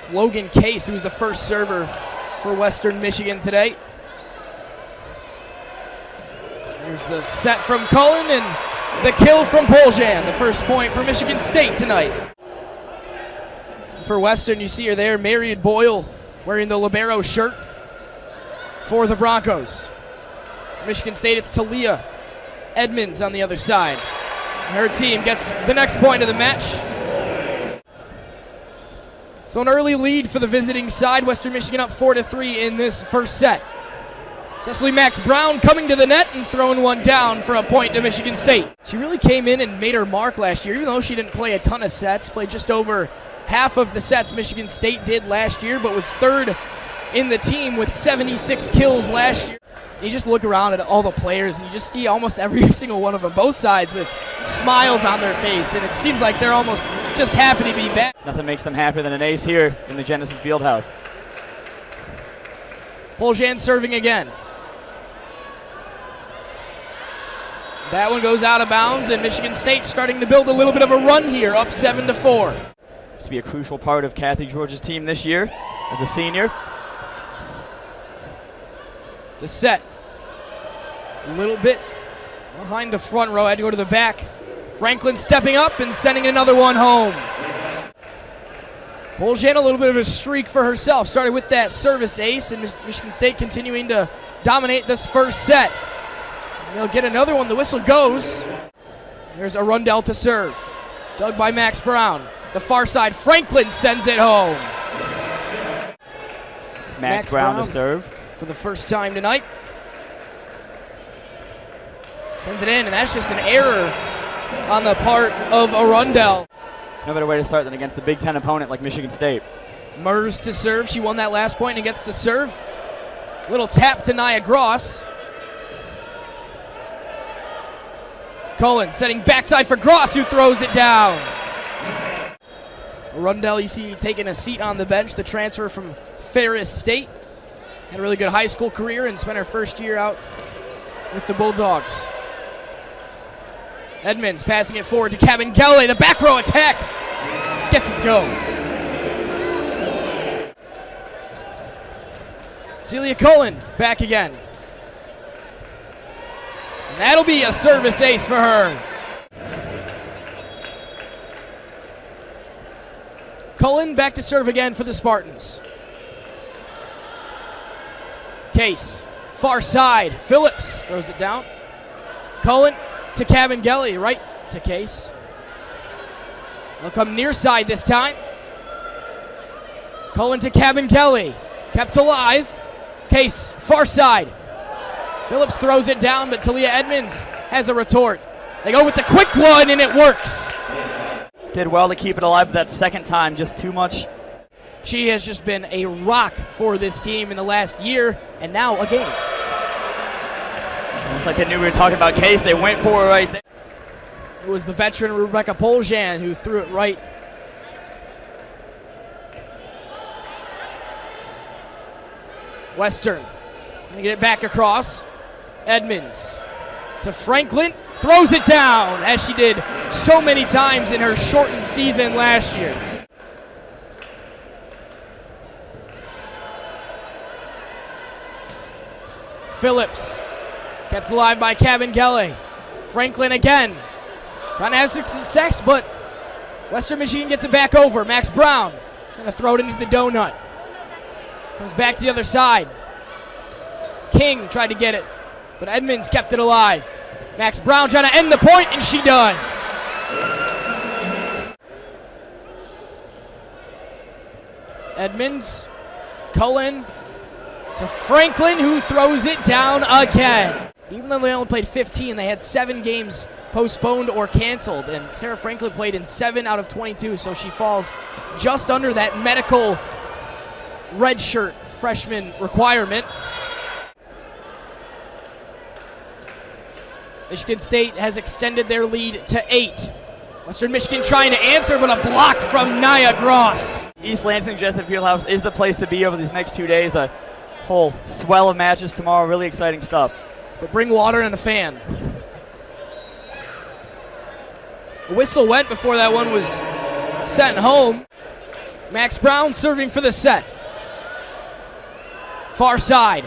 It's Logan Case, who was the first server for Western Michigan today. There's the set from Cullen and the kill from Poljan, the first point for Michigan State tonight. For Western, you see her there, Marion Boyle, wearing the libero shirt for the Broncos. For Michigan State, it's Talia Edmonds on the other side. Her team gets the next point of the match. So an early lead for the visiting side. Western Michigan up 4-3 in this first set. Cecily Max Brown coming to the net and throwing one down for a point to Michigan State. She really came in and made her mark last year, even though she didn't play a ton of sets, played just over half of the sets Michigan State did last year, but was third in the team with 76 kills last year. You just look around at all the players and you just see almost every single one of them, both sides, with smiles on their face, and it seems like they're almost just happy to be back. Nothing makes them happier than an ace here in the Jennison Fieldhouse. Poljan serving again. That one goes out of bounds, and Michigan State starting to build a little bit of a run here, up 7-4. To be a crucial part of Kathy George's team this year as a senior. The set, a little bit behind the front row, had to go to the back. Franklin stepping up and sending another one home. Poljan, a little bit of a streak for herself. Started with that service ace, and Michigan State continuing to dominate this first set. And they'll get another one. The whistle goes. There's Arundel to serve. Dug by Max Brown. The far side, Franklin sends it home. Max Brown to serve. For the first time tonight. Sends it in, and that's just an error on the part of Arundel. No better way to start than against the Big Ten opponent like Michigan State. Mers to serve. She won that last point and gets to serve. Little tap to Nia Gross. Cullen setting backside for Gross, who throws it down. Arundel, you see, taking a seat on the bench, the transfer from Ferris State. Had a really good high school career and spent her first year out with the Bulldogs. Edmonds passing it forward to Cabangele. The back row attack gets it to go. Celia Cullen back again. And that'll be a service ace for her. Cullen back to serve again for the Spartans. Case, far side, Phillips throws it down. Cullen to Cabangele, right to Case. They'll come near side this time. Cullen to Cabangele, kept alive. Case, far side. Phillips throws it down, but Talia Edmonds has a retort. They go with the quick one, and it works. Did well to keep it alive that second time, just too much. She has just been a rock for this team in the last year, and now a game. Looks like they knew we were talking about Case. They went for it right there. It was the veteran Rebecca Poljan who threw it right. Western going to get it back across. Edmonds to Franklin. Throws it down, as she did so many times in her shortened season last year. Phillips kept alive by Cabangele. Franklin again trying to have success, but Western Michigan gets it back over. Max Brown trying to throw it into the donut. Comes back to the other side. King tried to get it, but Edmonds kept it alive. Max Brown trying to end the point, and she does. Edmonds, Cullen to Franklin, who throws it down again. Even though they only played 15, they had 7 games postponed or canceled, and Sarah Franklin played in 7 out of 22, so she falls just under that medical redshirt freshman requirement. Michigan State has extended their lead to 8. Western Michigan trying to answer, but a block from Nia Gross. East Lansing Jennison Fieldhouse is the place to be over these next 2 days. A whole swell of matches tomorrow. Really exciting stuff. But bring water and a fan. The whistle went before that one was sent home. Max Brown serving for the set. Far side.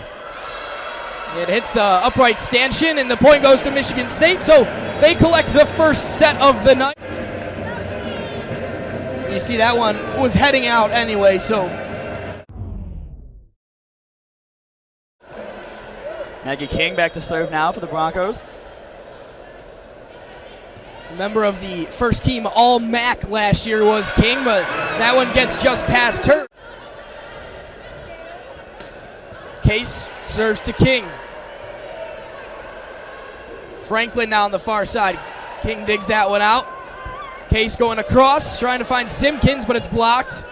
It hits the upright stanchion, and the point goes to Michigan State, so they collect the first set of the night. You see that one was heading out anyway, so. Maggie King back to serve now for the Broncos. Member of the first team All-MAC last year was King, but that one gets just past her. Case serves to King. Franklin now on the far side. King digs that one out. Case going across, trying to find Simpkins, but it's blocked.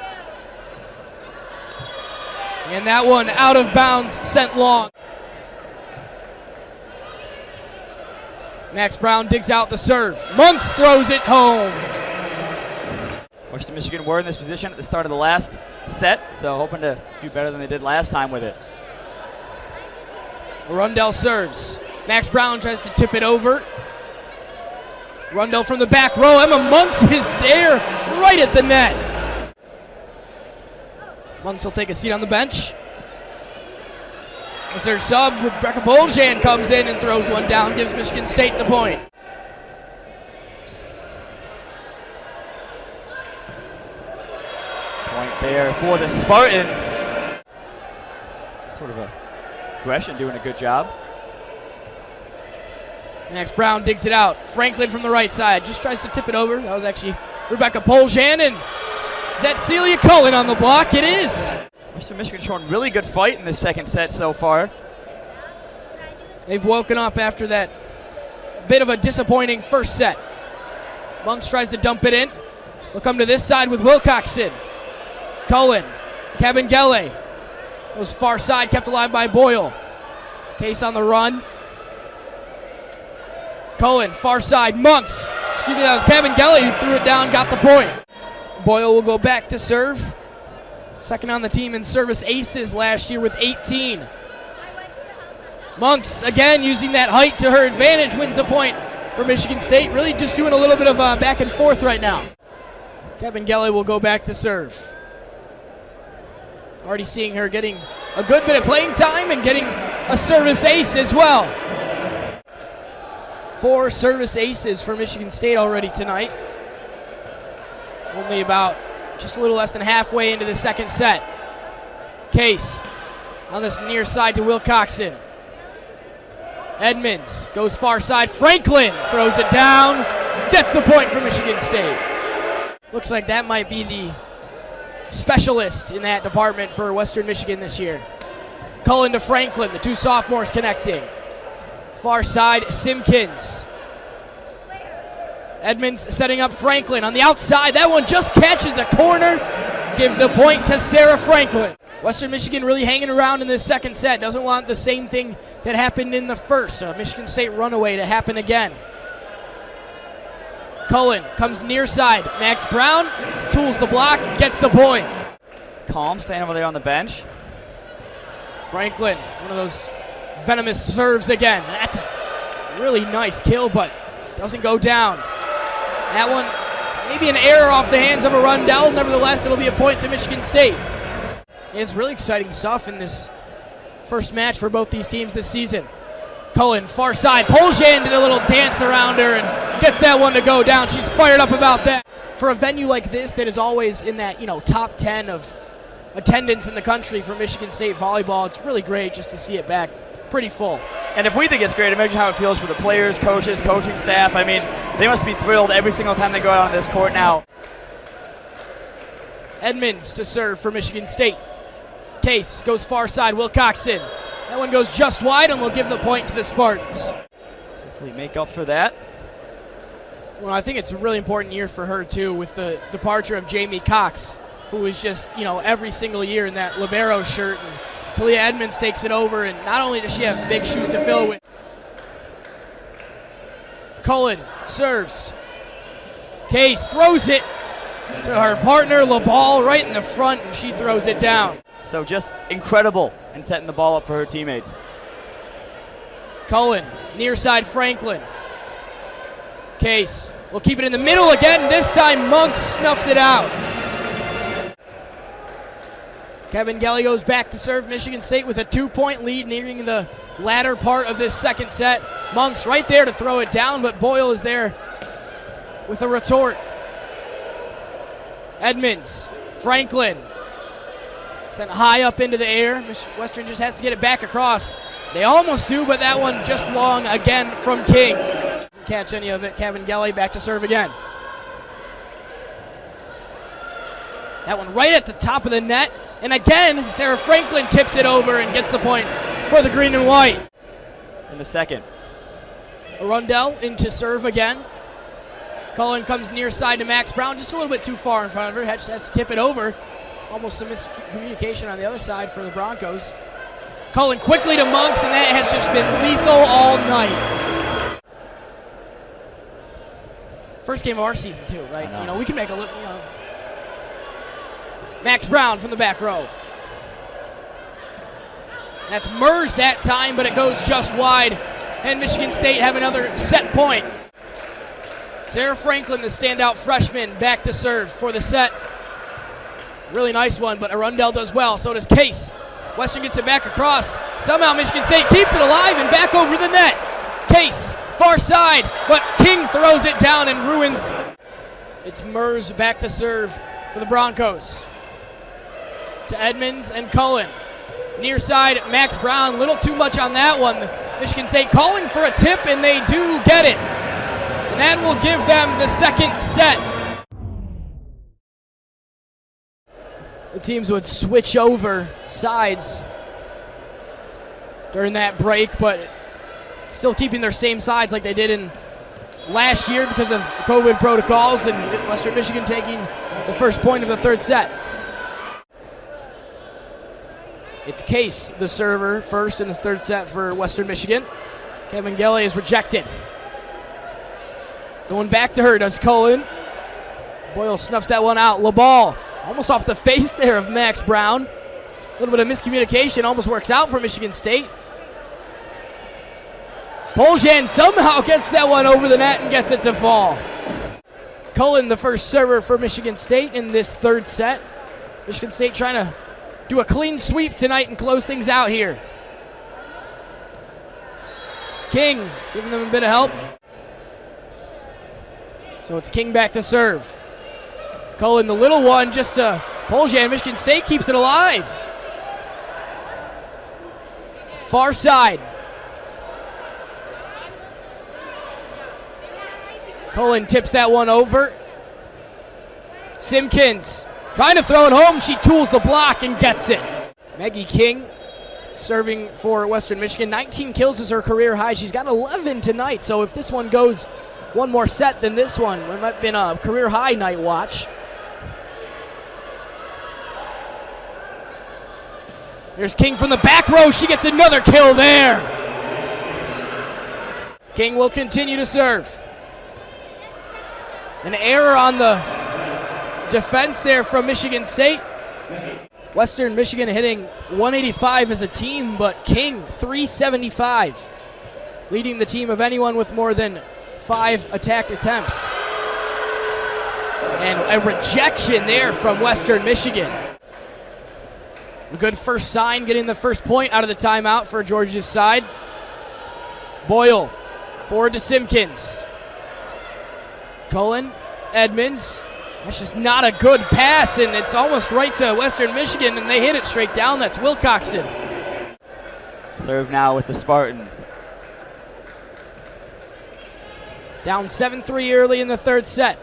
And that one out of bounds, sent long. Max Brown digs out the serve. Monks throws it home. Western Michigan were in this position at the start of the last set, so hoping to do better than they did last time with it. Rundell serves. Max Brown tries to tip it over. Rundell from the back row. Emma Monks is there right at the net. Monks will take a seat on the bench. As their sub, Rebecca Boljan comes in and throws one down, gives Michigan State the point. Point there for the Spartans. Sort of a aggression, doing a good job. Max Brown digs it out. Franklin from the right side just tries to tip it over. That was actually Rebecca Poljan, and is that Celia Cullen on the block? It is. Western Michigan showing really good fight in the second set so far. They've woken up after that bit of a disappointing first set. Monks tries to dump it in. We'll come to this side with Wilcoxon. Cullen, Cabangele. Was far side, kept alive by Boyle. Case on the run. Cullen, far side, Monks. Excuse me, that was Cabangele who threw it down, got the point. Boyle will go back to serve. Second on the team in service aces last year with 18. Monks, again, using that height to her advantage, wins the point for Michigan State. Really just doing a little bit of back and forth right now. Cabangele will go back to serve. Already seeing her getting a good bit of playing time and getting a service ace as well. 4 service aces for Michigan State already tonight. Only about just a little less than halfway into the second set. Case on this near side to Wilcoxon. Edmonds goes far side. Franklin throws it down. Gets the point for Michigan State. Looks like that might be the specialist in that department for Western Michigan this year. Cullen to Franklin, the two sophomores connecting. Far side, Simpkins. Edmonds setting up Franklin on the outside. That one just catches the corner. Give the point to Sarah Franklin. Western Michigan really hanging around in this second set. Doesn't want the same thing that happened in the first. A Michigan State runaway to happen again. Cullen comes near side. Max Brown tools the block, gets the point. Calm, staying over there on the bench. Franklin, one of those venomous serves again. That's a really nice kill, but doesn't go down. That one, maybe an error off the hands of a Rundell. Nevertheless, it'll be a point to Michigan State. It's really exciting stuff in this first match for both these teams this season. Cullen, far side. Poljan did a little dance around her and gets that one to go down. She's fired up about that. For a venue like this that is always in that, top 10 of attendance in the country for Michigan State volleyball, it's really great just to see it back pretty full. And if we think it's great, imagine how it feels for the players, coaches, coaching staff. I mean, they must be thrilled every single time they go out on this court now. Edmonds to serve for Michigan State. Case goes far side, Wilcoxon. That one goes just wide, and we'll give the point to the Spartans. Hopefully make up for that. Well, I think it's a really important year for her, too, with the departure of Jamie Cox, who is just, every single year in that libero shirt. And Talia Edmonds takes it over, and not only does she have big shoes to fill with. Cullen serves. Case throws it to her partner, LaBall, right in the front, and she throws it down. So just incredible in setting the ball up for her teammates. Cullen, near side Franklin. Case will keep it in the middle again. This time Monk snuffs it out. Kevin Gelly goes back to serve. Michigan State with a 2-point lead nearing the latter part of this second set. Monk's right there to throw it down, but Boyle is there with a retort. Edmonds, Franklin, sent high up into the air. Western just has to get it back across. They almost do, but that one just long again from King. Doesn't catch any of it. Kevin Gelly back to serve again. That one right at the top of the net. And again, Sarah Franklin tips it over and gets the point for the green and white. In the second. Arundel into serve again. Cullen comes near side to Max Brown, just a little bit too far in front of her. Has to tip it over. Almost some miscommunication on the other side for the Broncos. Cullen quickly to Monks, and that has just been lethal all night. First game of our season too, right? You know, we can make a look. You know. Max Brown from the back row. That's Mers that time, but it goes just wide. And Michigan State have another set point. Sarah Franklin, the standout freshman, back to serve for the set. Really nice one, but Arundel does well. So does Case. Western gets it back across. Somehow Michigan State keeps it alive and back over the net. Case, far side, but King throws it down and ruins. It's Mers back to serve for the Broncos. To Edmonds and Cullen. Near side, Max Brown, a little too much on that one. Michigan State calling for a tip, and they do get it. And that will give them the second set. The teams would switch over sides during that break, but still keeping their same sides like they did in last year because of COVID protocols, and Western Michigan taking the first point of the third set. It's Case, the server, first in this third set for Western Michigan. Kevin Gelly is rejected. Going back to her, does Cullen. Boyle snuffs that one out. LaBall, almost off the face there of Max Brown. A little bit of miscommunication, almost works out for Michigan State. Poljan somehow gets that one over the net and gets it to fall. Cullen, the first server for Michigan State in this third set. Michigan State trying to do a clean sweep tonight and close things out here. King giving them a bit of help. So it's King back to serve. Cullen, the little one, just a Poljan. Michigan State keeps it alive. Far side. Cullen tips that one over. Simpkins trying to throw it home. She tools the block and gets it. Maggie King serving for Western Michigan. 19 kills is her career high. She's got 11 tonight. So if this one goes one more set than this one, it might have been a career high night watch. There's King from the back row. She gets another kill there. King will continue to serve. An error on the defense there from Michigan State. Western Michigan hitting 185 as a team, but King 375, leading the team of anyone with more than 5 attacked attempts. And a rejection there from Western Michigan. A good first sign, getting the first point out of the timeout for Georgia's side. Boyle forward to Simpkins. Cullen, Edmonds. That's just not a good pass, and it's almost right to Western Michigan, and they hit it straight down. That's Wilcoxon. Serve now with the Spartans. Down 7-3 early in the third set.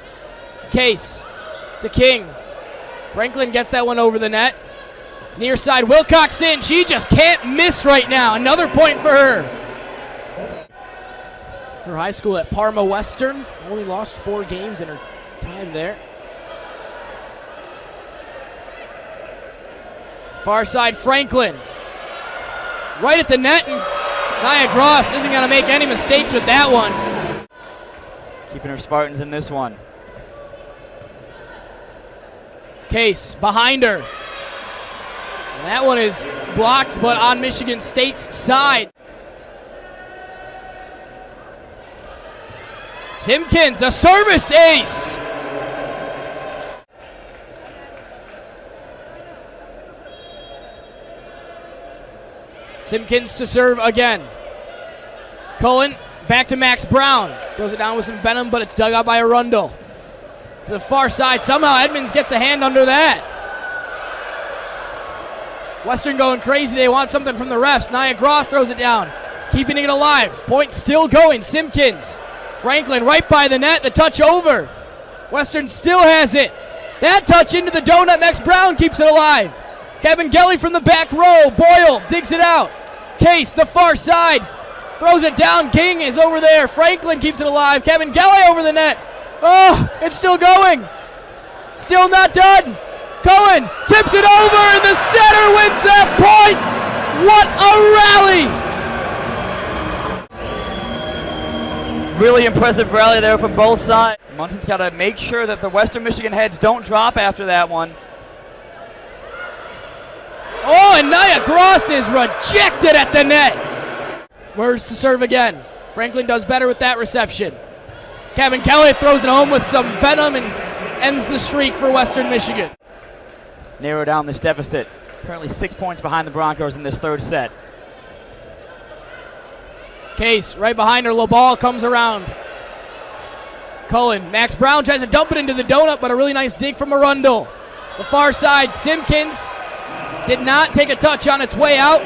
Case to King. Franklin gets that one over the net. Near side, Wilcoxon. She just can't miss right now. Another point for her. Her high school at Parma Western. Only lost 4 games in her time there. Far side, Franklin. Right at the net, and Nia Gross isn't going to make any mistakes with that one. Keeping her Spartans in this one. Case behind her. And that one is blocked, but on Michigan State's side. Simpkins, a service ace. Simpkins to serve again. Cullen back to Max Brown. Throws it down with some venom, but it's dug out by Arundel. To the far side. Somehow Edmonds gets a hand under that. Western going crazy. They want something from the refs. Nia Gross throws it down. Keeping it alive. Point still going. Simpkins. Franklin right by the net. The touch over. Western still has it. That touch into the donut. Max Brown keeps it alive. Kevin Gelly from the back row. Boyle digs it out. Case, the far sides. Throws it down. King is over there. Franklin keeps it alive. Kevin Gelly over the net. Oh, it's still going. Still not done. Cohen tips it over, and the setter wins that point. What a rally. Really impressive rally there from both sides. Munson's got to make sure that the Western Michigan heads don't drop after that one. Oh, and Nia Gross is rejected at the net. Murs to serve again. Franklin does better with that reception. Kevin Kelly throws it home with some venom and ends the streak for Western Michigan. Narrow down this deficit. Currently 6 points behind the Broncos in this third set. Case right behind her. LaBall comes around. Cullen. Max Brown tries to dump it into the donut, but a really nice dig from Arundel. The far side. Simpkins did not take a touch on its way out.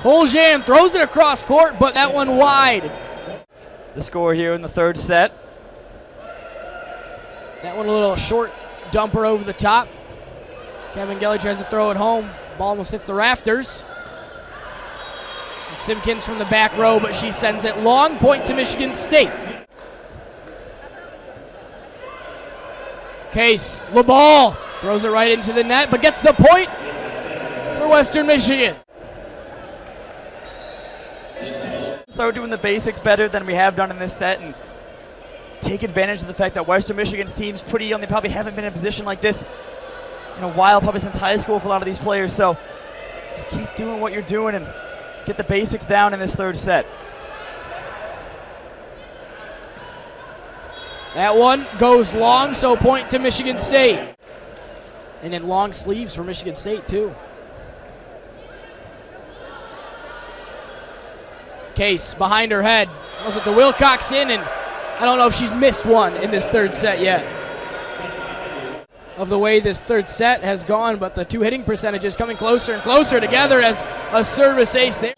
Poljan throws it across court, but that one wide. The score here in the third set. That one a little short dumper over the top. Kevin Gelly tries to throw it home. Ball almost hits the rafters. And Simpkins from the back row, but she sends it long. Point to Michigan State. Case, LaBall throws it right into the net, but gets the point for Western Michigan. Start doing the basics better than we have done in this set and take advantage of the fact that Western Michigan's team's pretty young. They probably haven't been in a position like this in a while, probably since high school for a lot of these players. So just keep doing what you're doing and get the basics down in this third set. That one goes long, so point to Michigan State. And then long sleeves for Michigan State, too. Case behind her head. Was it the Wilcoxon? And I don't know if she's missed one in this third set yet. Of the way this third set has gone, but the two hitting percentages coming closer and closer together as a service ace there.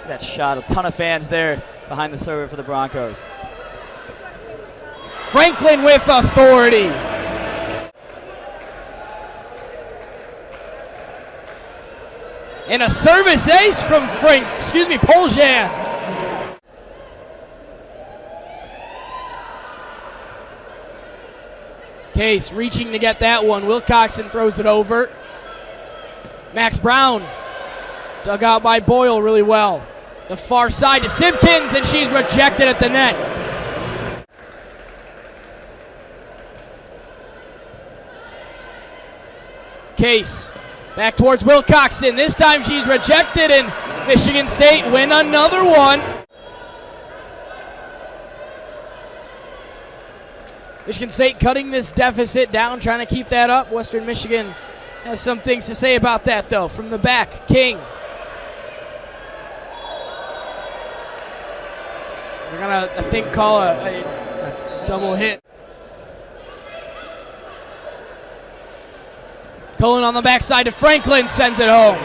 That shot, a ton of fans there behind the server for the Broncos. Franklin with authority. And a service ace from Poljan. Case reaching to get that one. Wilcoxon throws it over. Max Brown dug out by Boyle really well. The far side to Simpkins, and she's rejected at the net. Case back towards Wilcoxon. This time she's rejected, and Michigan State win another one. Michigan State cutting this deficit down, trying to keep that up. Western Michigan has some things to say about that, though. From the back, King. They're going to, I think, call a double hit. Cullen on the backside to Franklin, sends it home.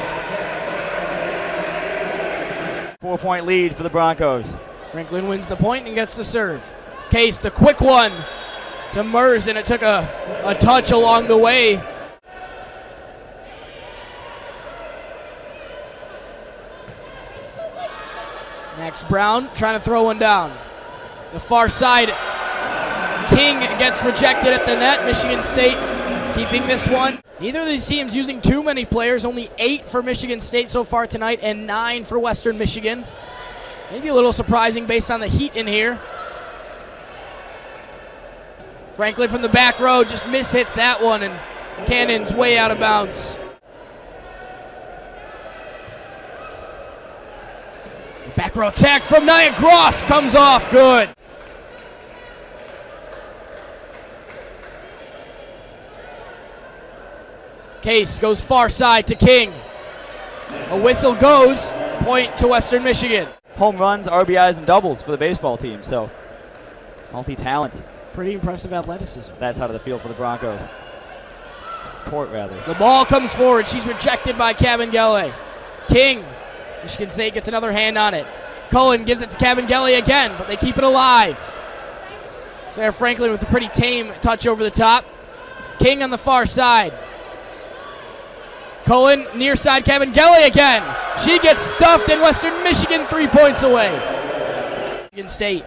4-point lead for the Broncos. Franklin wins the point and gets the serve. Case, the quick one to Murs, and it took a touch along the way. Max Brown trying to throw one down. The far side, King gets rejected at the net. Michigan State keeping this one. Neither of these teams using too many players. Only 8 for Michigan State so far tonight and 9 for Western Michigan. Maybe a little surprising based on the heat in here. Franklin from the back row just mishits that one, and Cannon's way out of bounds. The back row attack from Nia Gross comes off good. Case goes far side to King. A whistle goes, point to Western Michigan. Home runs, RBIs, and doubles for the baseball team, so multi-talent. Pretty impressive athleticism. That's out of the field for the Broncos. Court, rather. The ball comes forward. She's rejected by Cabangele. King, Michigan State gets another hand on it. Cullen gives it to Cabangele again, but they keep it alive. Sarah Franklin with a pretty tame touch over the top. King on the far side. Cullen near side, Cabangele again. She gets stuffed, and Western Michigan 3 points away. Michigan State.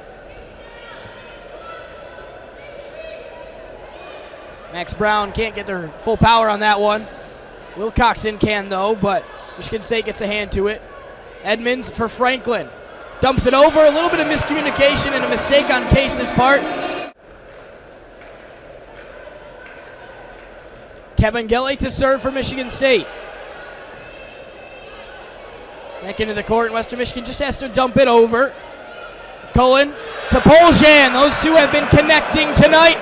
Max Brown can't get their full power on that one. Wilcoxon can though, but Michigan State gets a hand to it. Edmonds for Franklin. Dumps it over, a little bit of miscommunication and a mistake on Case's part. Cabangele to serve for Michigan State. Back into the court, and Western Michigan just has to dump it over. Cullen to Poljan. Those two have been connecting tonight.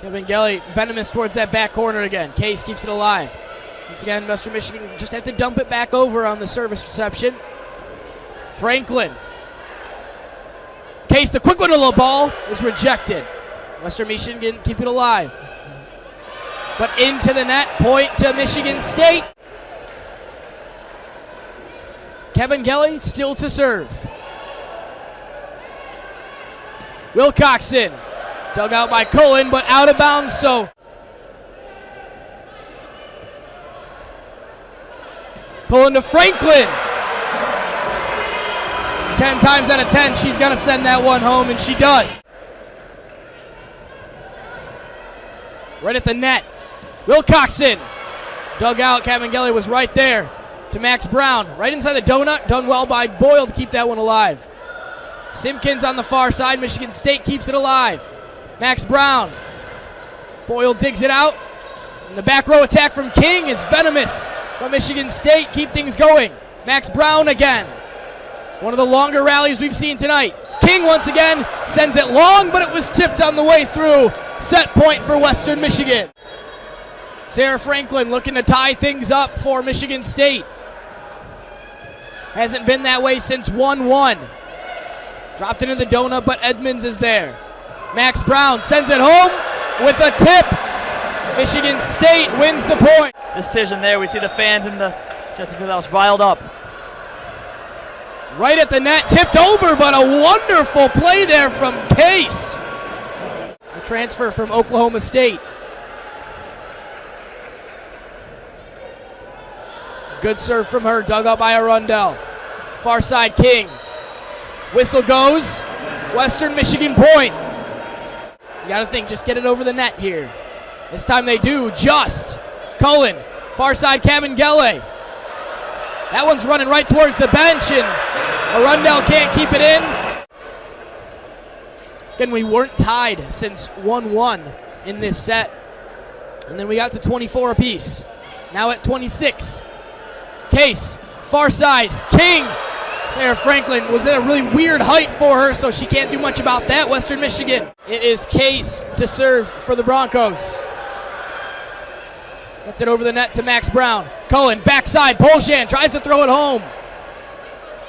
Cabangele venomous towards that back corner again. Case keeps it alive. Once again, Western Michigan just had to dump it back over on the service reception. Franklin. Case, the quick one to the ball is rejected. Western Michigan keep it alive. But into the net, point to Michigan State. Cabangele still to serve. Wilcoxon. Dug out by Cullen, but out of bounds, so. Cullen to Franklin. 10 times out of 10, she's going to send that one home, and she does. Right at the net. Wilcoxon. Dug out, Cabangele was right there to Max Brown. Right inside the donut, done well by Boyle to keep that one alive. Simpkins on the far side, Michigan State keeps it alive. Max Brown. Boyle digs it out. And the back row attack from King is venomous. But Michigan State keep things going. Max Brown again. One of the longer rallies we've seen tonight. King once again sends it long, but it was tipped on the way through. Set point for Western Michigan. Sarah Franklin looking to tie things up for Michigan State. Hasn't been that way since 1-1. Dropped into the donut, but Edmonds is there. Max Brown sends it home with a tip. Michigan State wins the point. Decision there. We see the fans in the Chesterfield House riled up. Right at the net, tipped over, but a wonderful play there from Case. A transfer from Oklahoma State. Good serve from her, dug up by Arundel. Far side, King. Whistle goes. Western Michigan point. You got to think, just get it over the net here. This time they do, just. Cullen, far side, Cabangele. That one's running right towards the bench, and Arundel can't keep it in. Again, we weren't tied since 1-1 in this set. And then we got to 24 apiece. Now at 26. Case, far side, King. Sarah Franklin was at a really weird height for her, so she can't do much about that. Western Michigan. It is Case to serve for the Broncos. Gets it over the net to Max Brown. Cullen, backside, Poljan tries to throw it home.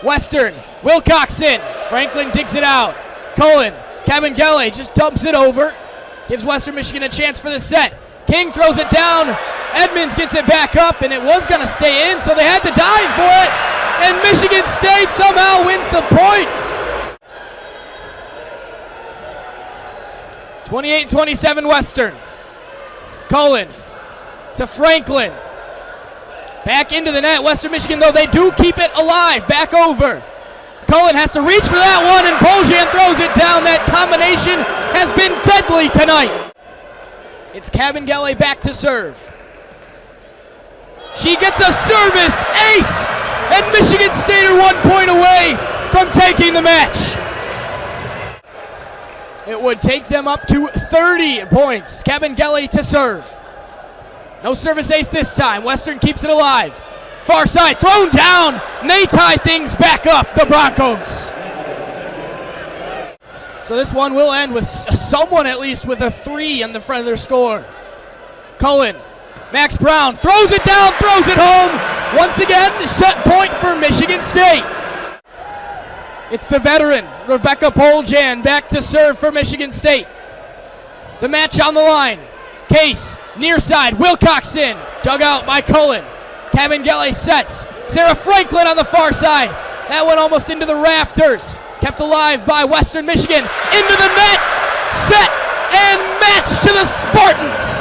Western, Wilcoxon. Franklin digs it out. Cullen, Cabangele just dumps it over. Gives Western Michigan a chance for the set. King throws it down. Edmonds gets it back up, and it was going to stay in, so they had to dive for it. And Michigan State somehow wins the point. 28-27 Western. Cullen to Franklin. Back into the net. Western Michigan, though, they do keep it alive. Back over. Cullen has to reach for that one, and Poljan throws it down. That combination has been deadly tonight. It's Cabangele back to serve. She gets a service ace, and Michigan State are 1 point away from taking the match. It would take them up to 30 points. Cabangele to serve. No service ace this time. Western keeps it alive. Far side, thrown down, and they tie things back up, the Broncos. So this one will end with someone at least with a 3 on the front of their score. Cullen. Max Brown throws it down, throws it home. Once again, set point for Michigan State. It's the veteran, Rebecca Poljan, back to serve for Michigan State. The match on the line. Case, near side, Wilcoxon, dug out by Cullen. Cabangele sets. Sarah Franklin on the far side. That went almost into the rafters. Kept alive by Western Michigan. Into the net. Set and match to the Spartans.